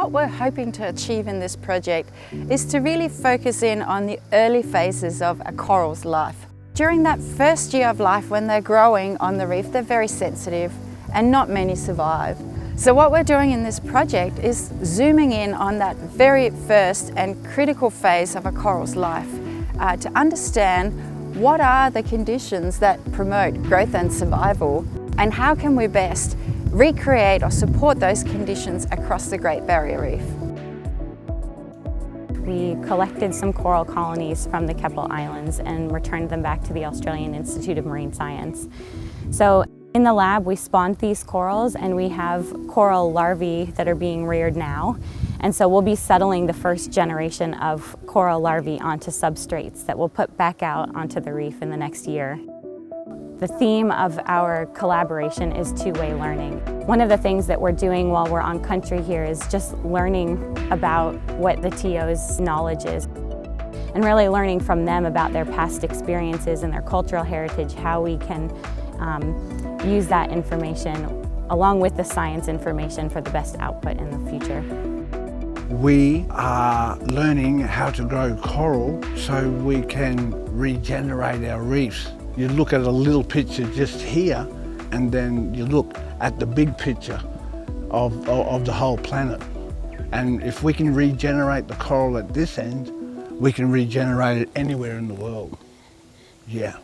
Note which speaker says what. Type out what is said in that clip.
Speaker 1: what we're hoping to achieve in this project is to really focus in on the early phases of a coral's life. During that first year of life when they're growing on the reef, they're very sensitive and not many survive. So what we're doing in this project is zooming in on that very first and critical phase of a coral's life to understand what are the conditions that promote growth and survival, and how can we best recreate or support those conditions across the Great Barrier Reef.
Speaker 2: We collected some coral colonies from the Keppel Islands and returned them back to the Australian Institute of Marine Science. So in the lab we spawned these corals, and we have coral larvae that are being reared now. And so we'll be settling the first generation of coral larvae onto substrates that we'll put back out onto the reef in the next year. The theme of our collaboration is two-way learning. One of the things that we're doing while we're on country here is just learning about what the TO's knowledge is, and really learning from them about their past experiences and their cultural heritage, how we can use that information along with the science information for the best output in the future.
Speaker 3: We are learning how to grow coral so we can regenerate our reefs. You look at a little picture just here, and then you look at the big picture of the whole planet. And if we can regenerate the coral at this end, we can regenerate it anywhere in the world. Yeah.